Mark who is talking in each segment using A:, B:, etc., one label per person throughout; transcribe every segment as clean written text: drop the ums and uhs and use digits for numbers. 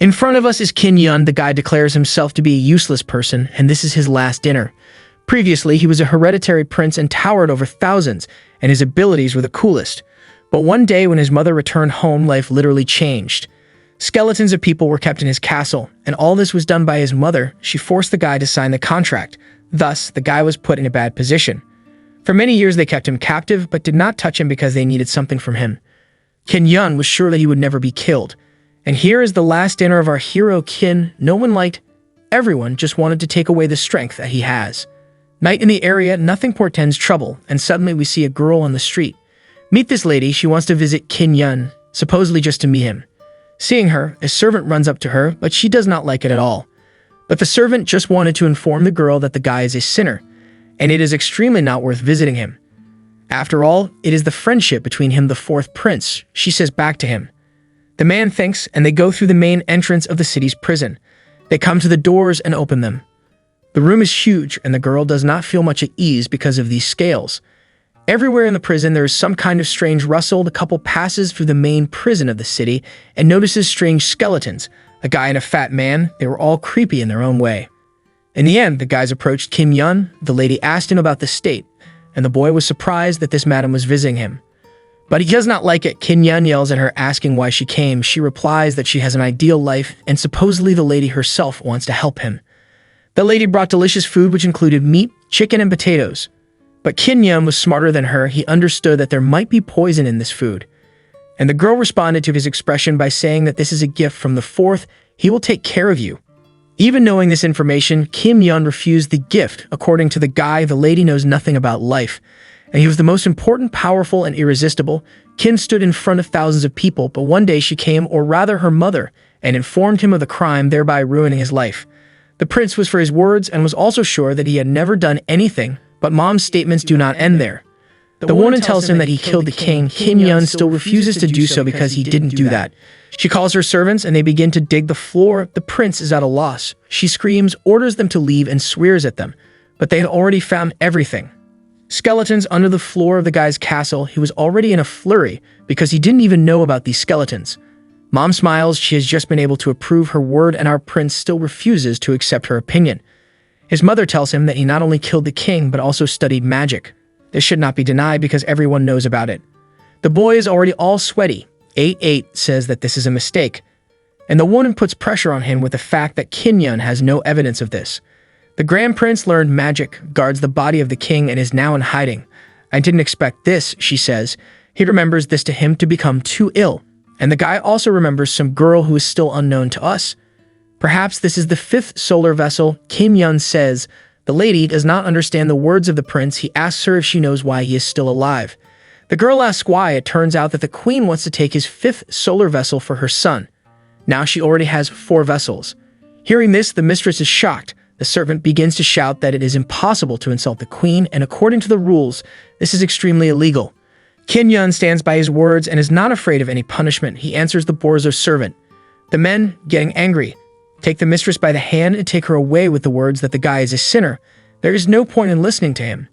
A: In front of us is Kin Yun. The guy declares himself to be a useless person, and this is his last dinner. Previously, he was a hereditary prince and towered over thousands, and his abilities were the coolest. But one day when his mother returned home, life literally changed. Skeletons of people were kept in his castle, and all this was done by his mother. She forced the guy to sign the contract. Thus, the guy was put in a bad position. For many years, they kept him captive, but did not touch him because they needed something from him. Kin Yun was sure that he would never be killed. And here is the last dinner of our hero Kin. No one liked. Everyone just wanted to take away the strength that he has. Night in the area, nothing portends trouble, and suddenly we see a girl on the street. Meet this lady. She wants to visit Kin Yun, supposedly just to meet him. Seeing her, a servant runs up to her, but she does not like it at all. But the servant just wanted to inform the girl that the guy is a sinner, and it is extremely not worth visiting him. After all, it is the friendship between him, the fourth prince, she says back to him. The man thinks, and they go through the main entrance of the city's prison. They come to the doors and open them. The room is huge, and the girl does not feel much at ease because of these scales. Everywhere in the prison, there is some kind of strange rustle. The couple passes through the main prison of the city and notices strange skeletons, a guy and a fat man. They were all creepy in their own way. In the end, the guys approached Kin Yun. The lady asked him about the state, and the boy was surprised that this madam was visiting him. But he does not like it. Kin Yun yells at her, asking why she came. She replies that she has an ideal life, and supposedly the lady herself wants to help him. The lady brought delicious food, which included meat, chicken, and potatoes. But Kin Yun was smarter than her. He understood that there might be poison in this food. And the girl responded to his expression by saying that this is a gift from the fourth. He will take care of you. Even knowing this information, Kin Yun refused the gift. According to the guy, the lady knows nothing about life, and he was the most important, powerful, and irresistible. Kin stood in front of thousands of people, but one day she came, or rather her mother, and informed him of the crime, thereby ruining his life. The prince was for his words and was also sure that he had never done anything, but mom's statements do not end there. The woman tells him that he killed the king. Kin Yun still refuses to do so because he didn't do that. She calls her servants and they begin to dig the floor. The prince is at a loss. She screams, orders them to leave, and swears at them. But they had already found everything. Skeletons under the floor of the guy's castle. He was already in a flurry because he didn't even know about these skeletons. Mom smiles. She has just been able to approve her word, and our prince still refuses to accept her opinion. His mother tells him that he not only killed the king, but also studied magic. This should not be denied because everyone knows about it. The boy is already all sweaty. 8-8 says that this is a mistake. And the woman puts pressure on him with the fact that Kin Yun has no evidence of this. The Grand Prince learned magic, guards the body of the king, and is now in hiding. I didn't expect this, she says. He remembers this to him to become too ill. And the guy also remembers some girl who is still unknown to us. Perhaps this is the fifth solar vessel. Kin Yun says. The lady does not understand the words of the prince. He asks her if she knows why he is still alive. The girl asks why. It turns out that the queen wants to take his fifth solar vessel for her son. Now she already has 4 vessels. Hearing this, the mistress is shocked. The servant begins to shout that it is impossible to insult the queen, and according to the rules, this is extremely illegal. Kin Yun stands by his words and is not afraid of any punishment. He answers the Borzo servant. The men, getting angry, take the mistress by the hand and take her away with the words that the guy is a sinner. There is no point in listening to him.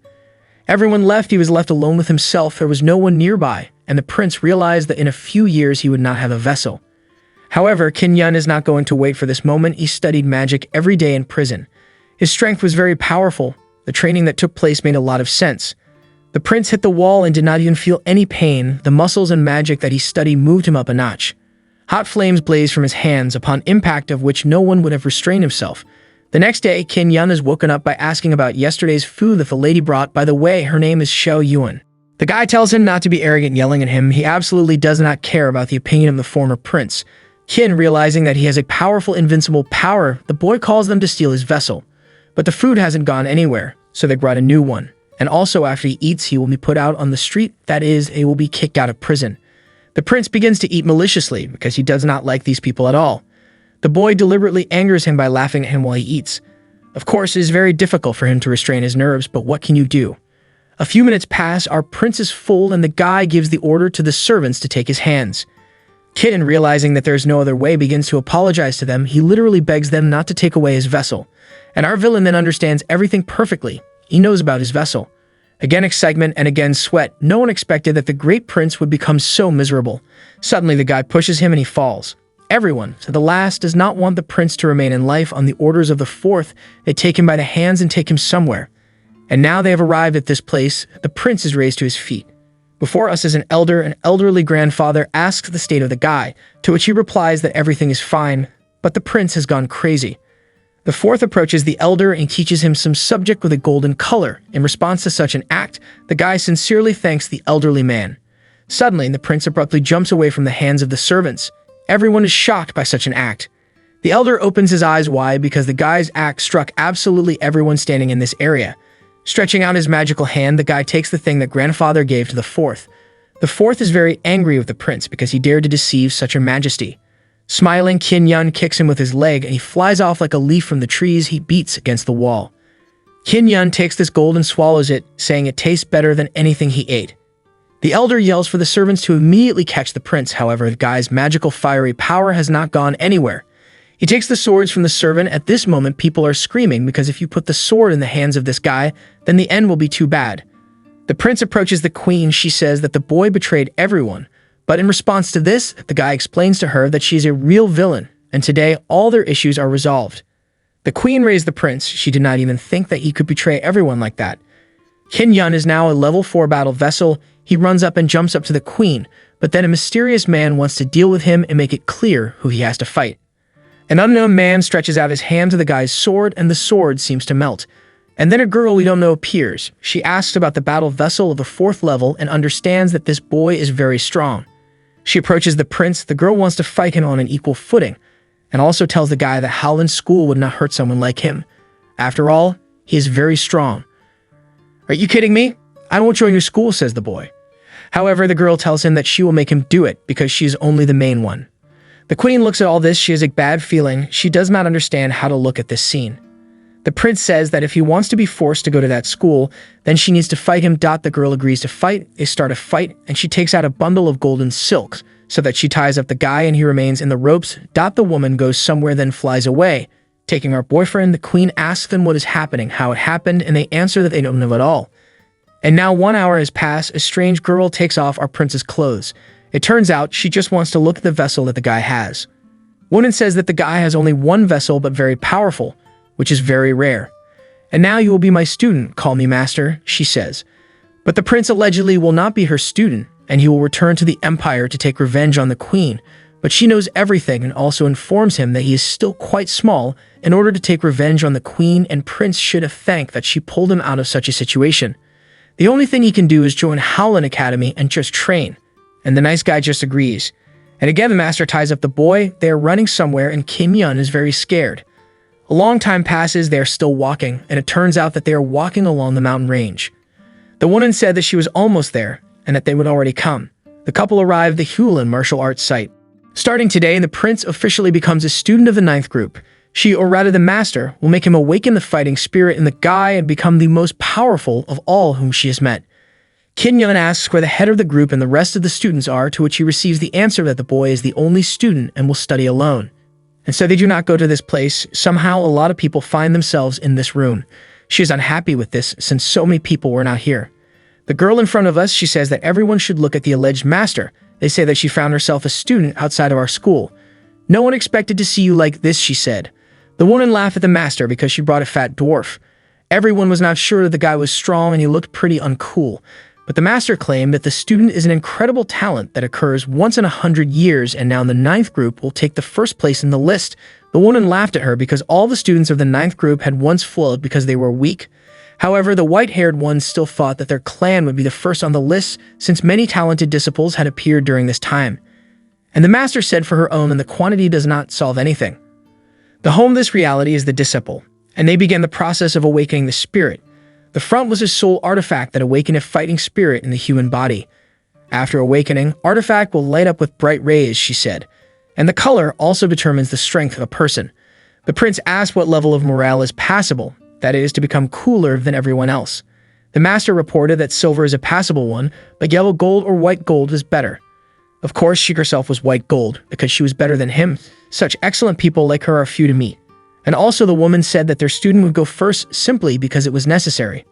A: Everyone left. He was left alone with himself. There was no one nearby, and the prince realized that in a few years he would not have a vessel. However, Kin Yun is not going to wait for this moment. He studied magic every day in prison. His strength was very powerful. The training that took place made a lot of sense. The prince hit the wall and did not even feel any pain. The muscles and magic that he studied moved him up a notch. Hot flames blazed from his hands, upon impact of which no one would have restrained himself. The next day, Kin Yun is woken up by asking about yesterday's food that the lady brought. By the way, her name is Xiao Yuan. The guy tells him not to be arrogant, yelling at him. He absolutely does not care about the opinion of the former prince. Kin, realizing that he has a powerful, invincible power, the boy calls them to steal his vessel. But the food hasn't gone anywhere, so they brought a new one. And also, after he eats, he will be put out on the street. That is, he will be kicked out of prison. The prince begins to eat maliciously because he does not like these people at all. The boy deliberately angers him by laughing at him while he eats. Of course, it is very difficult for him to restrain his nerves, but what can you do? A few minutes pass, our prince is full, and the guy gives the order to the servants to take his hands. Kin, realizing that there is no other way, begins to apologize to them. He literally begs them not to take away his vessel. And our villain then understands everything perfectly. He knows about his vessel. Again excitement and again sweat. No one expected that the great prince would become so miserable. Suddenly the guy pushes him and he falls. Everyone, so the last, does not want the prince to remain in life. On the orders of the fourth, they take him by the hands and take him somewhere. And now they have arrived at this place. The prince is raised to his feet. Before us is an elderly grandfather asks the state of the guy, to which he replies that everything is fine, but the prince has gone crazy. The fourth approaches the elder and teaches him some subject with a golden color. In response to such an act, the guy sincerely thanks the elderly man. Suddenly, the prince abruptly jumps away from the hands of the servants. Everyone is shocked by such an act. The elder opens his eyes wide because the guy's act struck absolutely everyone standing in this area. Stretching out his magical hand, the guy takes the thing that grandfather gave to the fourth. The fourth is very angry with the prince because he dared to deceive such a majesty. Smiling, Qin Yun kicks him with his leg and he flies off like a leaf from the trees he beats against the wall. Qin Yun takes this gold and swallows it, saying it tastes better than anything he ate. The elder yells for the servants to immediately catch the prince. However, the guy's magical fiery power has not gone anywhere. He takes the swords from the servant. At this moment, people are screaming because if you put the sword in the hands of this guy, then the end will be too bad. The prince approaches the queen. She says that the boy betrayed everyone. But in response to this, the guy explains to her that she's a real villain, and today all their issues are resolved. The queen raised the prince. She did not even think that he could betray everyone like that. Qin Yun is now a level 4 battle vessel. He runs up and jumps up to the queen, but then a mysterious man wants to deal with him and make it clear who he has to fight. An unknown man stretches out his hand to the guy's sword, and the sword seems to melt. And then a girl we don't know appears. She asks about the battle vessel of the 4th level and understands that this boy is very strong. She approaches the prince. The girl wants to fight him on an equal footing, and also tells the guy that Hulen's school would not hurt someone like him. After all, he is very strong. "Are you kidding me? I won't join your school," says the boy. However, the girl tells him that she will make him do it because she is only the main one. The queen looks at all this. She has a bad feeling. She does not understand how to look at this scene. The prince says that if he wants to be forced to go to that school, then she needs to fight him. The girl agrees to fight. They start a fight, and she takes out a bundle of golden silks so that she ties up the guy and he remains in the ropes. The woman goes somewhere, then flies away. Taking our boyfriend, the queen asks them what is happening, how it happened, and they answer that they don't know at all. And now 1 hour has passed. A strange girl takes off our prince's clothes. It turns out she just wants to look at the vessel that the guy has. Woman says that the guy has only one vessel but very powerful, which is very rare. "And now you will be my student, call me master," she says. But the prince allegedly will not be her student, and he will return to the empire to take revenge on the queen. But she knows everything and also informs him that he is still quite small in order to take revenge on the queen, and prince should have thanked that she pulled him out of such a situation. The only thing he can do is join Hulen Academy and just train. And the nice guy just agrees. And again, the master ties up the boy. They are running somewhere, and Qin Yun is very scared. A long time passes. They are still walking, and it turns out that they are walking along the mountain range. The woman said that she was almost there, and that they would already come. The couple arrived at the Hulen martial arts site. Starting today, the prince officially becomes a student of the 9th group. She, or rather the master, will make him awaken the fighting spirit in the guy and become the most powerful of all whom she has met. Qin Yun asks where the head of the group and the rest of the students are, to which he receives the answer that the boy is the only student and will study alone. And so they do not go to this place. Somehow a lot of people find themselves in this room. She is unhappy with this since so many people were not here. The girl in front of us, she says that everyone should look at the alleged master. They say that she found herself a student outside of our school. "No one expected to see you like this," she said. The woman laughed at the master because she brought a fat dwarf. Everyone was not sure that the guy was strong and he looked pretty uncool. But the master claimed that the student is an incredible talent that occurs once in 100 years, and now the 9th group will take the first place in the list. The woman laughed at her because all the students of the 9th group had once fled because they were weak. However, the white-haired ones still thought that their clan would be the first on the list since many talented disciples had appeared during this time. And the master said for her own, and the quantity does not solve anything. The home of this reality is the disciple, and they began the process of awakening the spirit. The front was a soul artifact that awakened a fighting spirit in the human body. After awakening, artifact will light up with bright rays, she said, and the color also determines the strength of a person. The prince asked what level of morale is passable, that is, to become cooler than everyone else. The master reported that silver is a passable one, but yellow gold or white gold is better. Of course, she herself was white gold, because she was better than him. Such excellent people like her are few to meet. And also the woman said that their student would go first simply because it was necessary.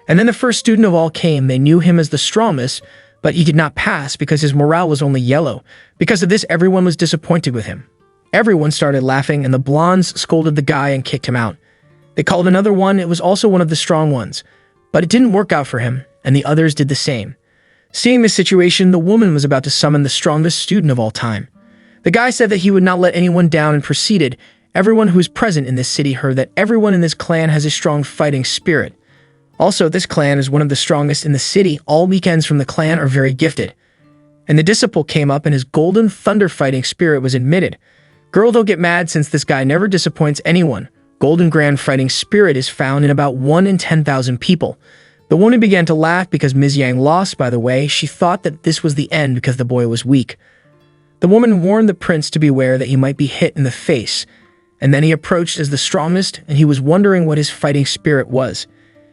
A: And then the first student of all came. They knew him as the strongest, but he did not pass because his morale was only yellow. Because of this, everyone was disappointed with him. Everyone started laughing, and the blondes scolded the guy and kicked him out. They called another one. It was also one of the strong ones, but it didn't work out for him, and the others did the same. Seeing this situation, the woman was about to summon the strongest student of all time. The guy said that he would not let anyone down and proceeded. Everyone who was present in this city heard that everyone in this clan has a strong fighting spirit. Also, this clan is one of the strongest in the city. All weekends from the clan are very gifted. And the disciple came up and his golden thunder fighting spirit was admitted. Girl, don't get mad since this guy never disappoints anyone. Golden grand fighting spirit is found in about 1 in 10,000 people. The woman began to laugh because Ms. Yang lost, by the way. She thought that this was the end because the boy was weak. The woman warned the prince to beware that he might be hit in the face. And then he approached as the strongest, and he was wondering what his fighting spirit was.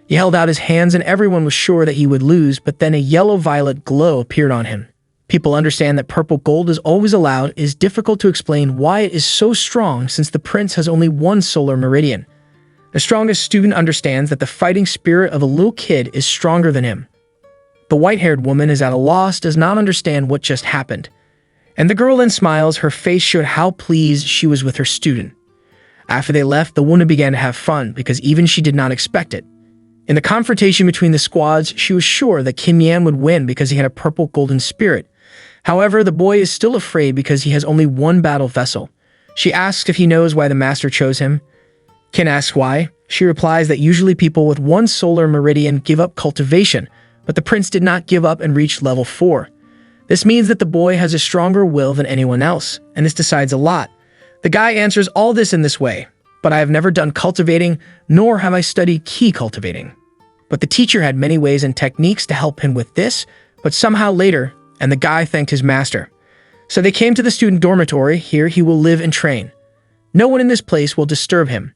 A: He held out his hands and everyone was sure that he would lose, but then a yellow-violet glow appeared on him. People understand that purple gold is always allowed. It is difficult to explain why it is so strong since the prince has only one solar meridian. The strongest student understands that the fighting spirit of a little kid is stronger than him. The white-haired woman is at a loss, does not understand what just happened. And the girl then smiles. Her face showed how pleased she was with her student. After they left, the woman began to have fun because even she did not expect it. In the confrontation between the squads, she was sure that Kim Yan would win because he had a purple golden spirit. However, the boy is still afraid because he has only one battle vessel. She asks if he knows why the master chose him. Kin asks why. She replies that usually people with one solar meridian give up cultivation, but the prince did not give up and reached level 4. This means that the boy has a stronger will than anyone else, and this decides a lot. The guy answers all this in this way, but I have never done cultivating, nor have I studied key cultivating. But the teacher had many ways and techniques to help him with this, but somehow later, and the guy thanked his master. So they came to the student dormitory. Here he will live and train. No one in this place will disturb him.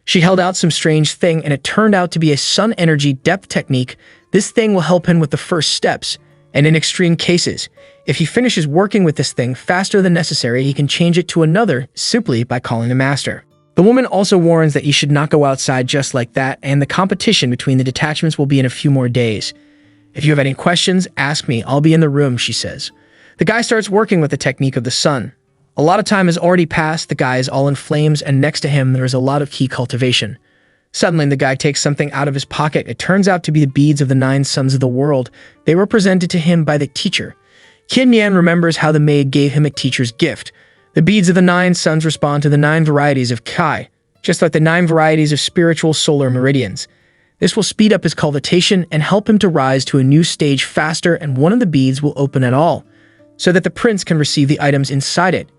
A: She held out some strange thing, and it turned out to be a sun energy depth technique. This thing will help him with the first steps, and in extreme cases, if he finishes working with this thing faster than necessary, he can change it to another simply by calling the master. The woman also warns that you should not go outside just like that, and the competition between the detachments will be in a few more days. If you have any questions, ask me. I'll be in the room, she says. The guy starts working with the technique of the sun. A lot of time has already passed. The guy is all in flames, and next to him there is a lot of key cultivation. Suddenly, the guy takes something out of his pocket. It turns out to be the beads of the 9 sons of the world. They were presented to him by the teacher. Kim Yan remembers how the maid gave him a teacher's gift. The beads of the 9 sons respond to the 9 varieties of Kai, just like the 9 varieties of spiritual solar meridians. This will speed up his cultivation and help him to rise to a new stage faster, and one of the beads will open at all, so that the prince can receive the items inside it.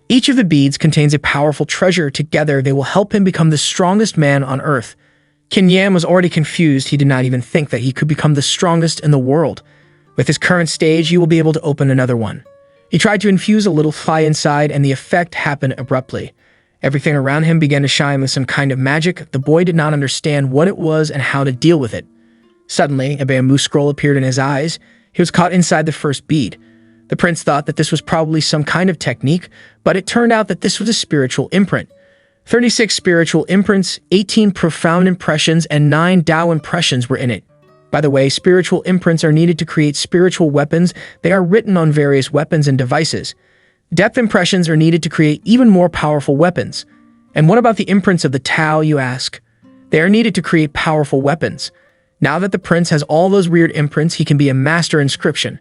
A: Each of the beads contains a powerful treasure. Together, they will help him become the strongest man on earth. Kin Yan was already confused. He did not even think that he could become the strongest in the world. With his current stage, he will be able to open another one. He tried to infuse a little fire inside, and the effect happened abruptly. Everything around him began to shine with some kind of magic. The boy did not understand what it was and how to deal with it. Suddenly, a bamboo scroll appeared in his eyes. He was caught inside the first bead. The prince thought that this was probably some kind of technique, but it turned out that this was a spiritual imprint. 36 spiritual imprints, 18 profound impressions, and 9 Tao impressions were in it. By the way, spiritual imprints are needed to create spiritual weapons. They are written on various weapons and devices. Depth impressions are needed to create even more powerful weapons. And what about the imprints of the Tao, you ask? They are needed to create powerful weapons. Now that the prince has all those weird imprints, he can be a master inscription.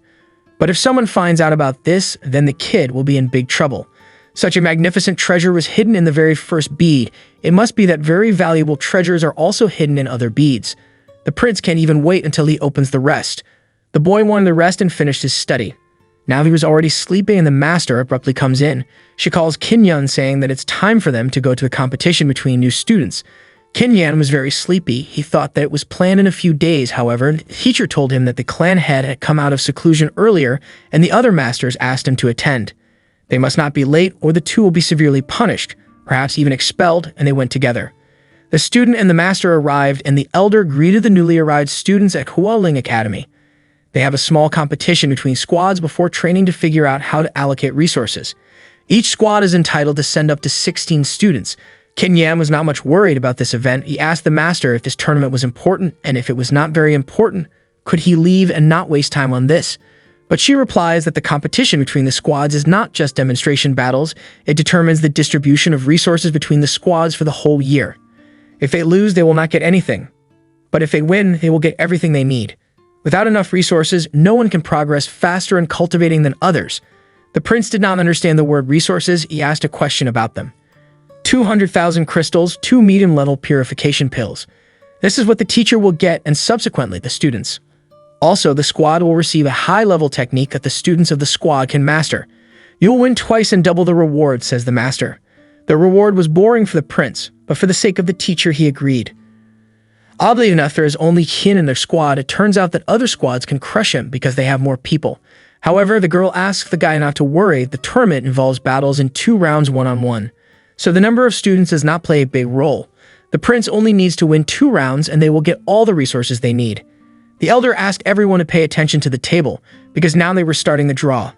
A: But if someone finds out about this, then the kid will be in big trouble. Such a magnificent treasure was hidden in the very first bead. It must be that very valuable treasures are also hidden in other beads. The prince can't even wait until he opens the rest. The boy wanted the rest and finished his study. Now he was already sleeping, and the master abruptly comes in. She calls Kin Yan, saying that it's time for them to go to a competition between new students. Kin Yan was very sleepy. He thought that it was planned in a few days. However, the teacher told him that the clan head had come out of seclusion earlier, and the other masters asked him to attend. They must not be late, or the two will be severely punished, perhaps even expelled, and they went together. The student and the master arrived, and the elder greeted the newly arrived students at Hulen Academy. They have a small competition between squads before training to figure out how to allocate resources. Each squad is entitled to send up to 16 students. Kin Yan was not much worried about this event. He asked the master if this tournament was important, and if it was not very important, could he leave and not waste time on this? But she replies that the competition between the squads is not just demonstration battles, it determines the distribution of resources between the squads for the whole year. If they lose, they will not get anything. But if they win, they will get everything they need. Without enough resources, no one can progress faster in cultivating than others. The prince did not understand the word resources. He asked a question about them. 200,000 crystals, 2 medium-level purification pills. This is what the teacher will get, and subsequently the students. Also, the squad will receive a high-level technique that the students of the squad can master. You'll win twice and double the reward, says the master. The reward was boring for the prince, but for the sake of the teacher, he agreed. Oddly enough, there is only Hulen in their squad. It turns out that other squads can crush him because they have more people. However, the girl asks the guy not to worry. The tournament involves battles in 2 rounds one-on-one. So the number of students does not play a big role. The prince only needs to win 2 rounds and they will get all the resources they need. The elder asked everyone to pay attention to the table because now they were starting the draw.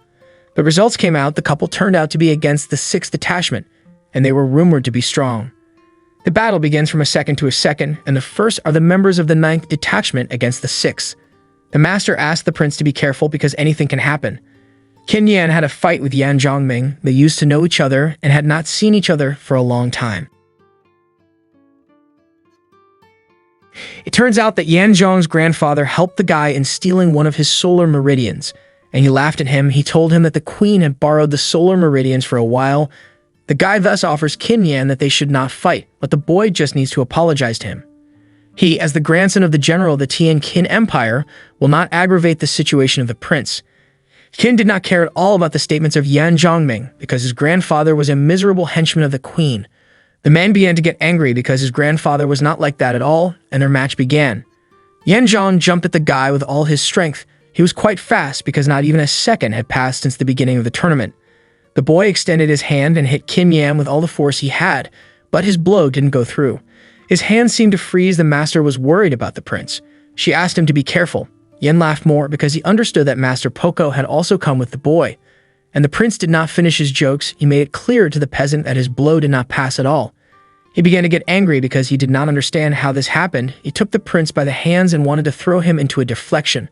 A: The results came out. The couple turned out to be against the 6th detachment, and they were rumored to be strong. The battle begins from a second to a second, and the first are the members of the 9th detachment against the 6th. The master asked the prince to be careful because anything can happen. Qin Yan had a fight with Yan Zhongming. They used to know each other and had not seen each other for a long time. It turns out that Yan Zhong's grandfather helped the guy in stealing one of his solar meridians, and he laughed at him. He told him that the queen had borrowed the solar meridians for a while. The guy thus offers Qin Yan that they should not fight, but the boy just needs to apologize to him. He, as the grandson of the general of the Tian Qin Empire, will not aggravate the situation of the prince. Qin did not care at all about the statements of Yan Zhongming because his grandfather was a miserable henchman of the queen. The man began to get angry because his grandfather was not like that at all, and their match began. Yan Zhong jumped at the guy with all his strength. He was quite fast because not even a second had passed since the beginning of the tournament. The boy extended his hand and hit Qin Yan with all the force he had, but his blow didn't go through. His hand seemed to freeze. The master was worried about the prince. She asked him to be careful. Yan laughed more because he understood that Master Poco had also come with the boy. And the prince did not finish his jokes. He made it clear to the peasant that his blow did not pass at all. He began to get angry because he did not understand how this happened. He took the prince by the hands and wanted to throw him into a deflection.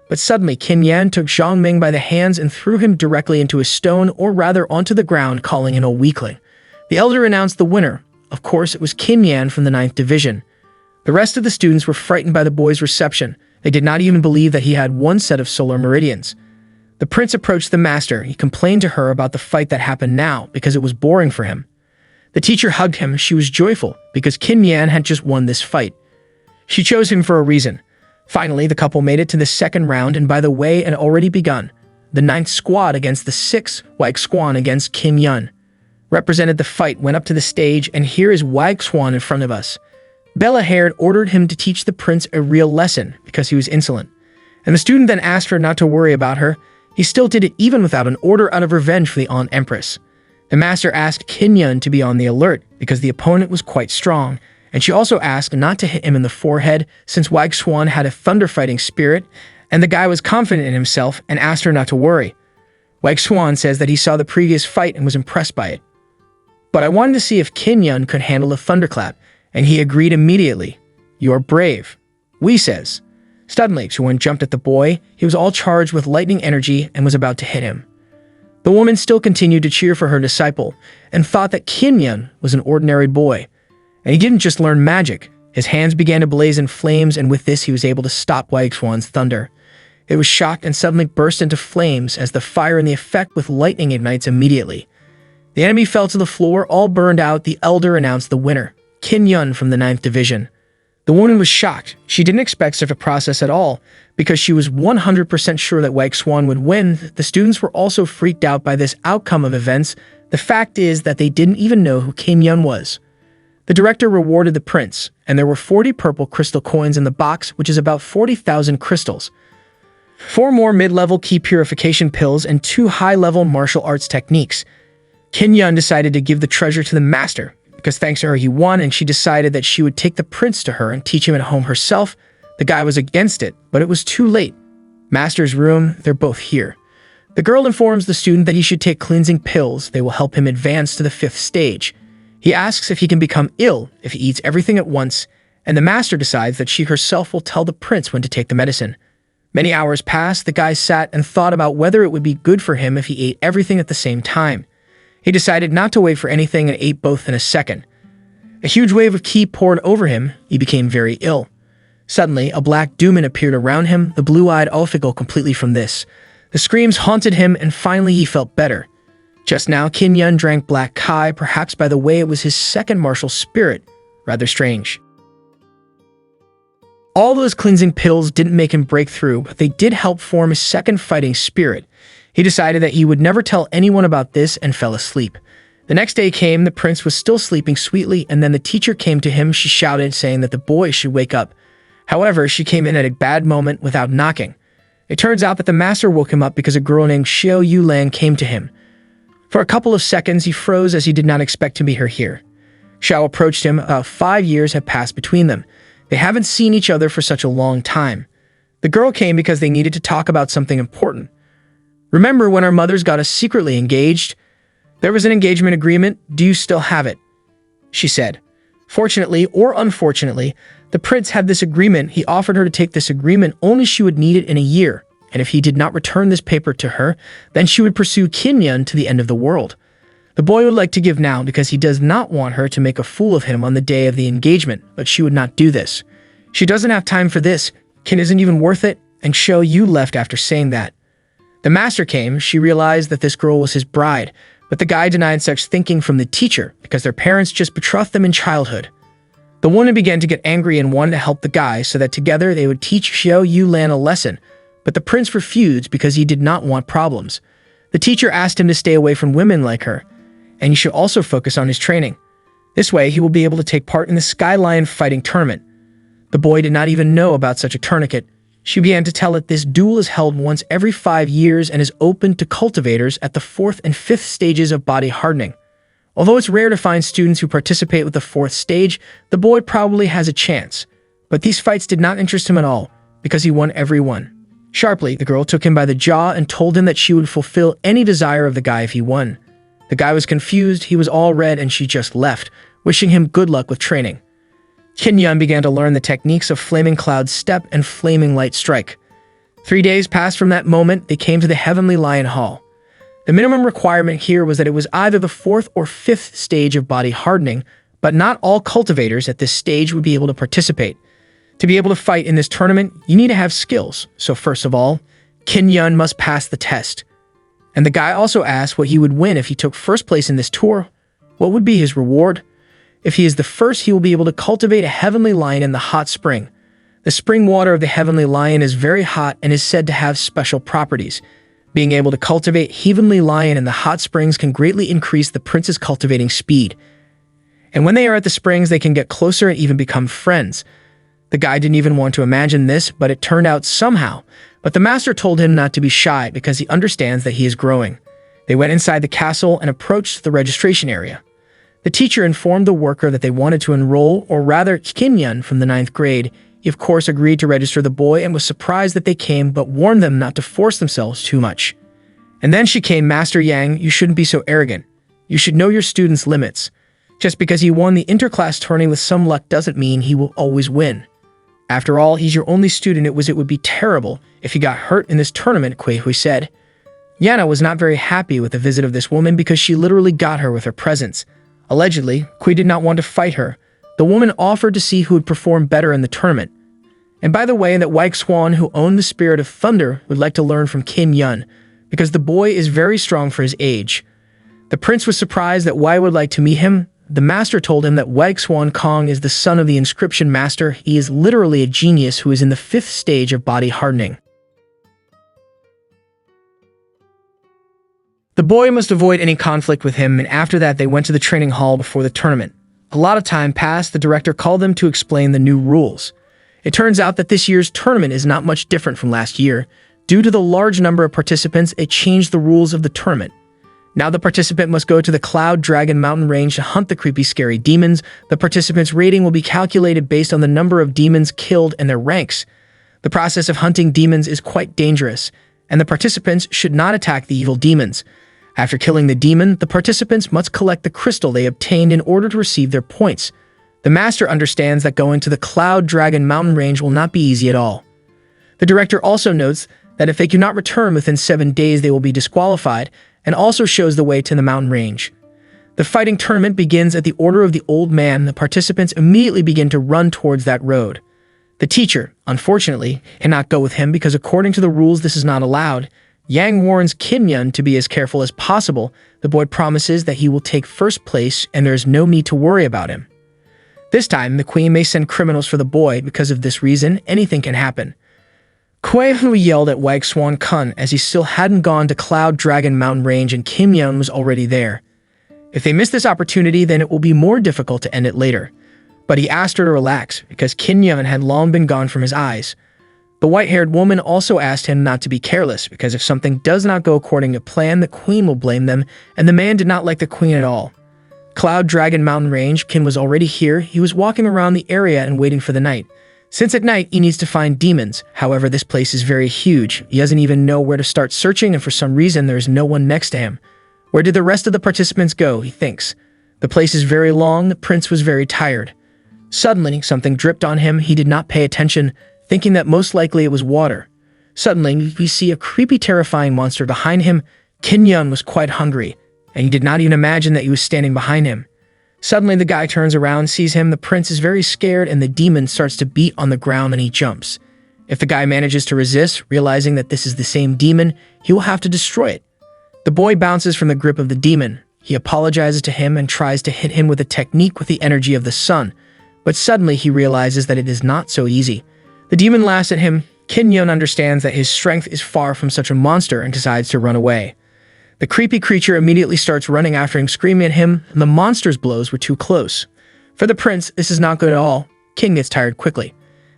A: But suddenly, Qin Yan took Zhongming by the hands and threw him directly into a stone, or rather onto the ground, calling him a weakling. The elder announced the winner. Of course, it was Qin Yan from the 9th Division. The rest of the students were frightened by the boy's reception. They did not even believe that he had 1 set of solar meridians. The prince approached the master. He complained to her about the fight that happened now because it was boring for him. The teacher hugged him. She was joyful because Qin Yan had just won this fight. She chose him for a reason. Finally, the couple made it to the 2nd round, and by the way, it had already begun. The 9th squad against the 6th, Weixuan against Qin Yan, represented the fight, went up to the stage, and here is Weixuan in front of us. Bella-haired ordered him to teach the prince a real lesson because he was insolent. And the student then asked her not to worry about her. He still did it even without an order out of revenge for the Aunt Empress. The master asked Qin Yan to be on the alert because the opponent was quite strong, and she also asked not to hit him in the forehead since Weixuan had a thunder-fighting spirit, and the guy was confident in himself and asked her not to worry. Weixuan says that he saw the previous fight and was impressed by it. But I wanted to see if Qin Yan could handle a thunderclap, and he agreed immediately. "You are brave," Wei says. Suddenly, Xuan jumped at the boy. He was all charged with lightning energy and was about to hit him. The woman still continued to cheer for her disciple and thought that Qin Yan was an ordinary boy. And he didn't just learn magic. His hands began to blaze in flames, and with this he was able to stop Weixuan's thunder. It was shocked and suddenly burst into flames as the fire and the effect with lightning ignites immediately. The enemy fell to the floor, all burned out. The elder announced the winner, Qin Yan from the 9th Division. The woman was shocked. She didn't expect such a process at all, because she was 100% sure that Weixuan would win. The students were also freaked out by this outcome of events. The fact is that they didn't even know who Qin Yan was. The director rewarded the prince, and there were 40 purple crystal coins in the box, which is about 40,000 crystals. 4 more mid-level key purification pills and 2 high-level martial arts techniques. Qin Yan decided to give the treasure to the master, because thanks to her he won, and she decided that she would take the prince to her and teach him at home herself. The guy was against it, but it was too late. Master's room, they're both here. The girl informs the student that he should take cleansing pills. They will help him advance to the 5th stage. He asks if he can become ill if he eats everything at once, and the master decides that she herself will tell the prince when to take the medicine. Many hours passed. The guy sat and thought about whether it would be good for him if he ate everything at the same time. He decided not to wait for anything and ate both in a second. A huge wave of ki poured over him. He became very ill. Suddenly, a black demon appeared around him, the blue-eyed Ulfigal completely from this. The screams haunted him, and finally he felt better. Just now, Qin Yun drank black kai, perhaps by the way it was his second martial spirit. Rather strange. All those cleansing pills didn't make him break through, but they did help form his second fighting spirit. He decided that he would never tell anyone about this and fell asleep. The next day came, the prince was still sleeping sweetly, and then the teacher came to him. She shouted, saying that the boy should wake up. However, she came in at a bad moment without knocking. It turns out that the master woke him up because a girl named Xiao Yulan came to him. For a couple of seconds, he froze as he did not expect to meet her here. Xiao approached him. About 5 years had passed between them. They haven't seen each other for such a long time. The girl came because they needed to talk about something important. Remember when our mothers got us secretly engaged? There was an engagement agreement. Do you still have it? She said. Fortunately or unfortunately, the prince had this agreement. He offered her to take this agreement only she would need it in a year, and if he did not return this paper to her, then she would pursue Qin Yun to the end of the world. The boy would like to give now because he does not want her to make a fool of him on the day of the engagement, but she would not do this. She doesn't have time for this. Qin isn't even worth it, and Xiao Yu left after saying that. The master came. She realized that this girl was his bride, but the guy denied such thinking from the teacher because their parents just betrothed them in childhood. The woman began to get angry and wanted to help the guy so that together they would teach Xiao Yulan a lesson, but the prince refused because he did not want problems. The teacher asked him to stay away from women like her, and he should also focus on his training. This way, he will be able to take part in the Skyline fighting tournament. The boy did not even know about such a tourniquet. She began to tell it this duel is held once every 5 years and is open to cultivators at the 4th and 5th stages of body hardening. Although it's rare to find students who participate with the 4th stage, the boy probably has a chance. But these fights did not interest him at all, because he won every one. Sharply, the girl took him by the jaw and told him that she would fulfill any desire of the guy if he won. The guy was confused. He was all red, and she just left, wishing him good luck with training. Qin Yun began to learn the techniques of Flaming Cloud Step and Flaming Light Strike. 3 days passed from that moment. They came to the Heavenly Lion Hall. The minimum requirement here was that it was either the 4th or 5th stage of body hardening, but not all cultivators at this stage would be able to participate. To be able to fight in this tournament, you need to have skills. So first of all, Qin Yun must pass the test. And the guy also asked what he would win if he took first place in this tour. What would be his reward? If he is the first, he will be able to cultivate a heavenly lion in the hot spring. The spring water of the heavenly lion is very hot and is said to have special properties. Being able to cultivate heavenly lion in the hot springs can greatly increase the prince's cultivating speed. And when they are at the springs, they can get closer and even become friends. The guy didn't even want to imagine this, but it turned out somehow. But the master told him not to be shy because he understands that he is growing. They went inside the castle and approached the registration area. The teacher informed the worker that they wanted to enroll, or rather Qin Yun, from the 9th grade. He of course agreed to register the boy and was surprised that they came, but warned them not to force themselves too much. And then she came, Master Yang, you shouldn't be so arrogant. You should know your student's limits. Just because he won the interclass tourney with some luck doesn't mean he will always win. After all, he's your only student. It would be terrible if he got hurt in this tournament, Kui Hui said. Yana was not very happy with the visit of this woman because she literally got her with her presence. Allegedly, Kui did not want to fight her. The woman offered to see who would perform better in the tournament. And by the way, that Wai Xuan, who owned the Spirit of Thunder, would like to learn from Qin Yun, because the boy is very strong for his age. The prince was surprised that Wai would like to meet him. The master told him that Wai Xuan Kong is the son of the inscription master. He is literally a genius who is in the 5th stage of body hardening. The boy must avoid any conflict with him, and after that they went to the training hall before the tournament. A lot of time passed. The director called them to explain the new rules. It turns out that this year's tournament is not much different from last year. Due to the large number of participants, it changed the rules of the tournament. Now the participant must go to the Cloud Dragon Mountain Range to hunt the creepy, scary demons. The participant's rating will be calculated based on the number of demons killed and their ranks. The process of hunting demons is quite dangerous, and the participants should not attack the evil demons. After killing the demon, the participants must collect the crystal they obtained in order to receive their points. The master understands that going to the Cloud Dragon Mountain Range will not be easy at all. The director also notes that if they do not return within 7 days, they will be disqualified, and also shows the way to the mountain range. The fighting tournament begins at the order of the old man. The participants immediately begin to run towards that road. The teacher, unfortunately, cannot go with him because according to the rules this is not allowed. Yang warns Kim-yeon to be as careful as possible. The boy promises that he will take first place and there is no need to worry about him. This time, the queen may send criminals for the boy. Because of this reason, anything can happen. Kwee-hoo yelled at Wag Swan-kun as he still hadn't gone to Cloud Dragon Mountain Range and Kim-yeon was already there. If they miss this opportunity, then it will be more difficult to end it later. But he asked her to relax because Kim-yeon had long been gone from his eyes. The white-haired woman also asked him not to be careless because if something does not go according to plan, the queen will blame them, and the man did not like the queen at all. Cloud Dragon Mountain Range, Kim was already here. He was walking around the area and waiting for the night. Since at night, he needs to find demons. However, this place is very huge. He doesn't even know where to start searching, and for some reason, there is no one next to him. Where did the rest of the participants go, he thinks. The place is very long. The prince was very tired. Suddenly, something dripped on him. He did not pay attention, thinking that most likely it was water. Suddenly, we see a creepy, terrifying monster behind him. Kim-yeon was quite hungry, and he did not even imagine that he was standing behind him. Suddenly, the guy turns around, sees him. The prince is very scared, and the demon starts to beat on the ground, and he jumps. If the guy manages to resist, realizing that this is the same demon, he will have to destroy it. The boy bounces from the grip of the demon. He apologizes to him and tries to hit him with a technique with the energy of the sun, but suddenly he realizes that it is not so easy. The demon laughs at him. Kim-yeon understands that his strength is far from such a monster and decides to run away. The creepy creature immediately starts running after him, screaming at him, and the monster's blows were too close. For the prince, this is not good at all. King gets tired quickly.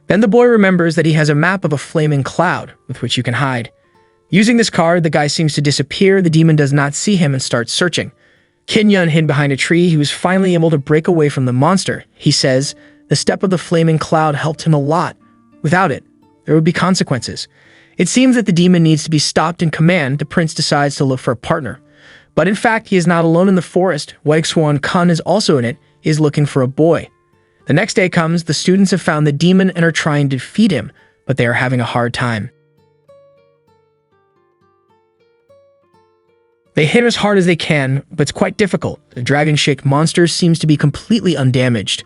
A: Then the boy remembers that he has a map of a flaming cloud with which you can hide. Using this card, the guy seems to disappear. The demon does not see him and starts searching. Kim-yeon hid behind a tree. He was finally able to break away from the monster. He says, the step of the flaming cloud helped him a lot. Without it, there would be consequences. It seems that the demon needs to be stopped in command. The prince decides to look for a partner. But in fact, he is not alone in the forest. Wag Swan-kun is also in it. He is looking for a boy. The next day comes. The students have found the demon and are trying to defeat him, but they are having a hard time. They hit as hard as they can, but it's quite difficult. The dragon-shaped monster seems to be completely undamaged.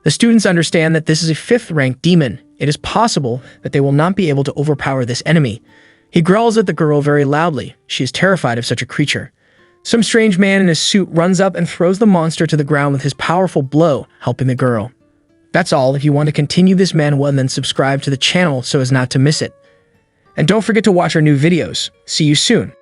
A: The students understand that this is a 5th-ranked demon. It is possible that they will not be able to overpower this enemy. He growls at the girl very loudly. She is terrified of such a creature. Some strange man in a suit runs up and throws the monster to the ground with his powerful blow, helping the girl. That's all. If you want to continue this manhwa, then subscribe to the channel so as not to miss it. And don't forget to watch our new videos. See you soon.